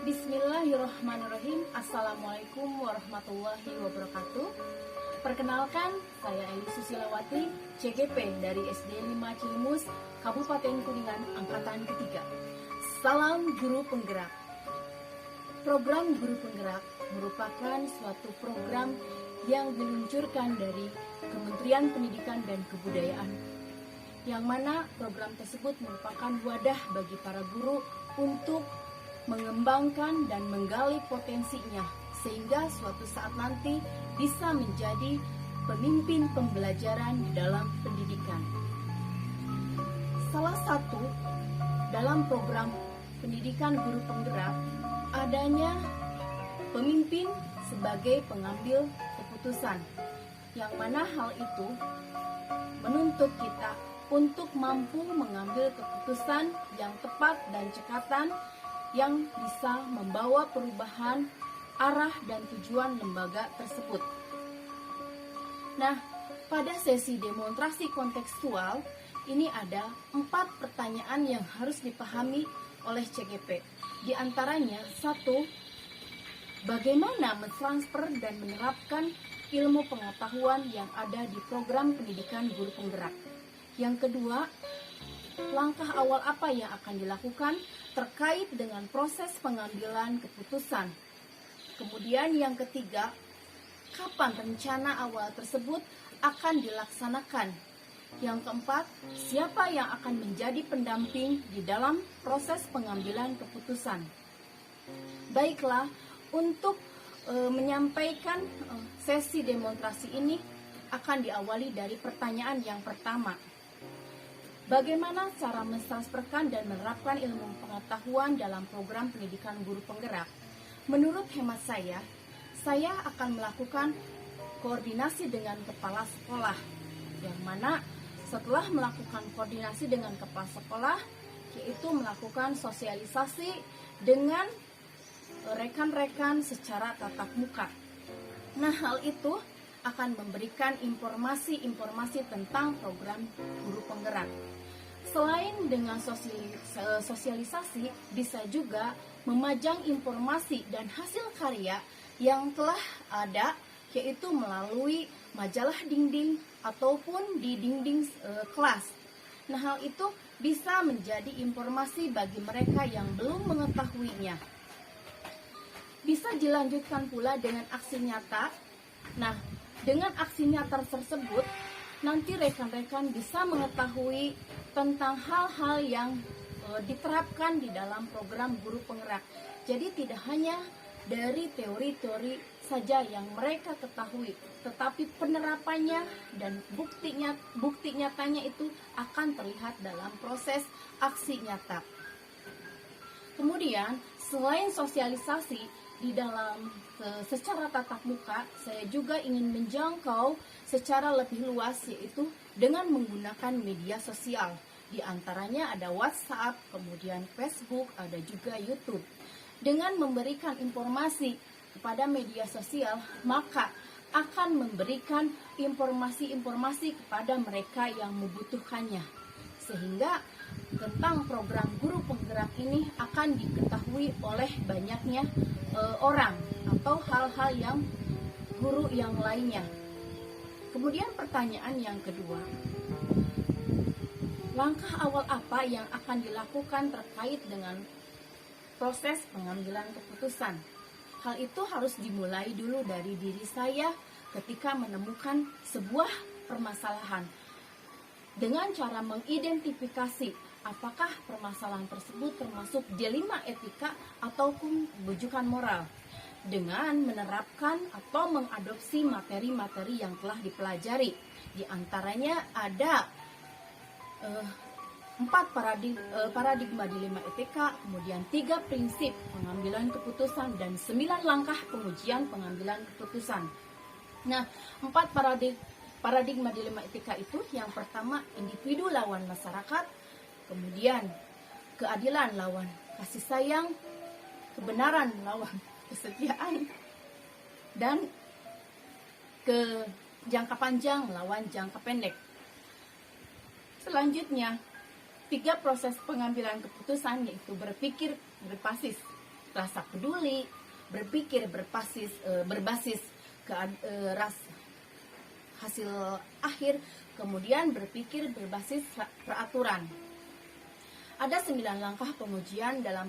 Bismillahirrahmanirrahim. Assalamualaikum warahmatullahi wabarakatuh. Perkenalkan, saya Eli Susilawati, CGP dari SD 5 Cilimus, Kabupaten Kuningan, Angkatan ketiga. Salam Guru Penggerak. Program Guru Penggerak merupakan suatu program yang diluncurkan dari Kementerian Pendidikan dan Kebudayaan, yang mana program tersebut merupakan wadah bagi para guru untuk mengembangkan dan menggali potensinya sehingga suatu saat nanti bisa menjadi pemimpin pembelajaran di dalam pendidikan. Salah satu dalam program pendidikan guru penggerak adanya pemimpin sebagai pengambil keputusan, yang mana hal itu menuntut kita untuk mampu mengambil keputusan yang tepat dan cekatan yang bisa membawa perubahan arah dan tujuan lembaga tersebut. Nah, pada sesi demonstrasi kontekstual ini ada 4 pertanyaan yang harus dipahami oleh CGP. Di antaranya, 1, bagaimana mentransfer dan menerapkan ilmu pengetahuan yang ada di program pendidikan guru penggerak. Yang kedua, langkah awal apa yang akan dilakukan terkait dengan proses pengambilan keputusan. Kemudian yang ketiga, kapan rencana awal tersebut akan dilaksanakan. Yang keempat, siapa yang akan menjadi pendamping di dalam proses pengambilan keputusan. Baiklah, untuk menyampaikan sesi demonstrasi ini akan diawali dari pertanyaan yang pertama. Bagaimana cara mentransferkan dan menerapkan ilmu pengetahuan dalam program pendidikan guru penggerak? Menurut hemat saya akan melakukan koordinasi dengan kepala sekolah, yang mana setelah melakukan koordinasi dengan kepala sekolah, yaitu melakukan sosialisasi dengan rekan-rekan secara tatap muka. Nah, hal itu akan memberikan informasi-informasi tentang program guru penggerak. Selain dengan sosialisasi, bisa juga memajang informasi dan hasil karya yang telah ada, yaitu melalui majalah dinding ataupun di dinding kelas. Nah, hal itu bisa menjadi informasi bagi mereka yang belum mengetahuinya. Bisa dilanjutkan pula dengan aksi nyata. Nah, dengan aksi nyata tersebut, nanti rekan-rekan bisa mengetahui tentang hal-hal yang diterapkan di dalam program guru penggerak. Jadi tidak hanya dari teori-teori saja yang mereka ketahui, tetapi penerapannya dan bukti nyatanya itu akan terlihat dalam proses aksi nyata. Kemudian, selain sosialisasi di dalam secara tatap muka, saya juga ingin menjangkau secara lebih luas, yaitu dengan menggunakan media sosial. Di antaranya ada WhatsApp, kemudian Facebook, ada juga YouTube. Dengan memberikan informasi kepada media sosial, maka akan memberikan informasi-informasi kepada mereka yang membutuhkannya, sehingga tentang program guru penggerak ini akan diketahui oleh banyaknya orang atau hal-hal yang guru yang lainnya. Kemudian pertanyaan yang kedua, langkah awal apa yang akan dilakukan terkait dengan proses pengambilan keputusan? Hal itu harus dimulai dulu dari diri saya ketika menemukan sebuah permasalahan, dengan cara mengidentifikasi apakah permasalahan tersebut termasuk dilema etika ataupun bujukan moral, dengan menerapkan atau mengadopsi materi-materi yang telah dipelajari. Di antaranya ada 4 paradigma dilema etika, kemudian 3 prinsip pengambilan keputusan, dan 9 langkah pengujian pengambilan keputusan. Nah, 4 paradigma dilema etika itu, yang pertama individu lawan masyarakat, kemudian keadilan lawan kasih sayang, kebenaran lawan kesetiaan, dan ke jangka panjang lawan jangka pendek. Selanjutnya, 3 proses pengambilan keputusan, yaitu berpikir berbasis rasa peduli, berpikir berbasis ke hasil akhir, kemudian berpikir berbasis peraturan. Ada 9 langkah pengujian dalam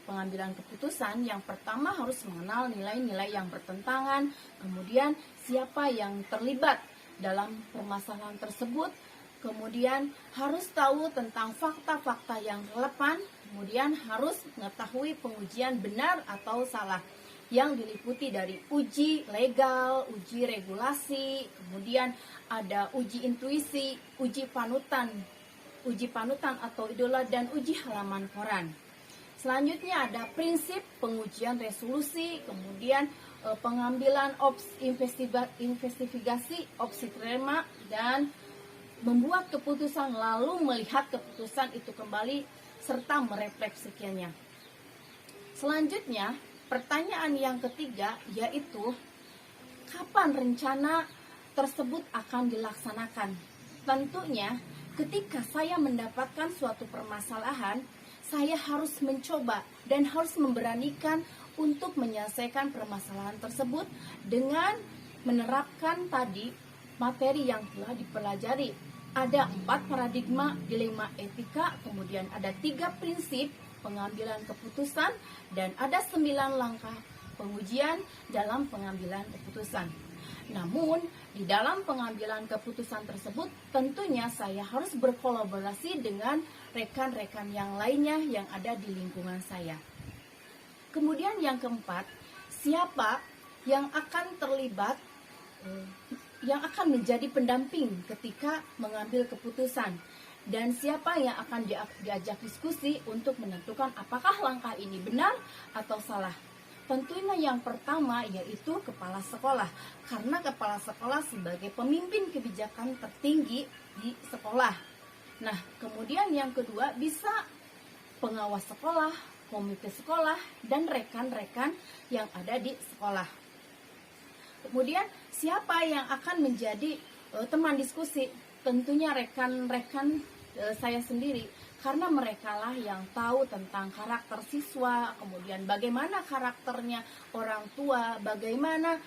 pengambilan keputusan. Yang pertama, harus mengenal nilai-nilai yang bertentangan, kemudian siapa yang terlibat dalam permasalahan tersebut, kemudian harus tahu tentang fakta-fakta yang relevan, kemudian harus mengetahui pengujian benar atau salah yang diliputi dari uji legal, uji regulasi, kemudian ada uji intuisi, uji panutan atau idola, dan uji halaman koran. Selanjutnya ada prinsip pengujian resolusi, kemudian pengambilan investigasi opsi terima, dan membuat keputusan lalu melihat keputusan itu kembali serta merefleksikannya. Selanjutnya, pertanyaan yang ketiga yaitu kapan rencana tersebut akan dilaksanakan. Tentunya ketika saya mendapatkan suatu permasalahan, saya harus mencoba dan harus memberanikan untuk menyelesaikan permasalahan tersebut dengan menerapkan tadi materi yang telah dipelajari. Ada 4 paradigma dilema etika, kemudian ada 3 prinsip pengambilan keputusan, dan ada 9 langkah pengujian dalam pengambilan keputusan. Namun, di dalam pengambilan keputusan tersebut, tentunya saya harus berkolaborasi dengan rekan-rekan yang lainnya yang ada di lingkungan saya. Kemudian yang keempat, siapa yang akan terlibat, yang akan menjadi pendamping ketika mengambil keputusan, dan siapa yang akan diajak diskusi untuk menentukan apakah langkah ini benar atau salah. Tentunya yang pertama yaitu kepala sekolah, karena kepala sekolah sebagai pemimpin kebijakan tertinggi di sekolah. Nah, kemudian yang kedua bisa pengawas sekolah, komite sekolah, dan rekan-rekan yang ada di sekolah. Kemudian siapa yang akan menjadi teman diskusi? Tentunya rekan-rekan saya sendiri, karena merekalah yang tahu tentang karakter siswa, kemudian bagaimana karakternya orang tua, bagaimana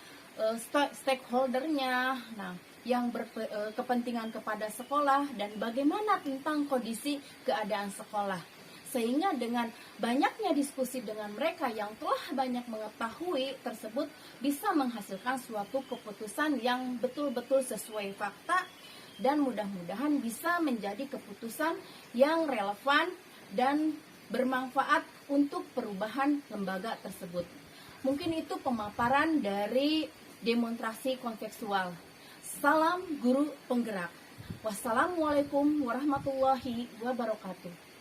stakeholdernya, nah, yang berkepentingan kepada sekolah, dan bagaimana tentang kondisi keadaan sekolah. Sehingga dengan banyaknya diskusi dengan mereka yang telah banyak mengetahui tersebut, bisa menghasilkan suatu keputusan yang betul-betul sesuai fakta, dan mudah-mudahan bisa menjadi keputusan yang relevan dan bermanfaat untuk perubahan lembaga tersebut. Mungkin itu pemaparan dari demonstrasi kontekstual. Salam guru penggerak. Wassalamualaikum warahmatullahi wabarakatuh.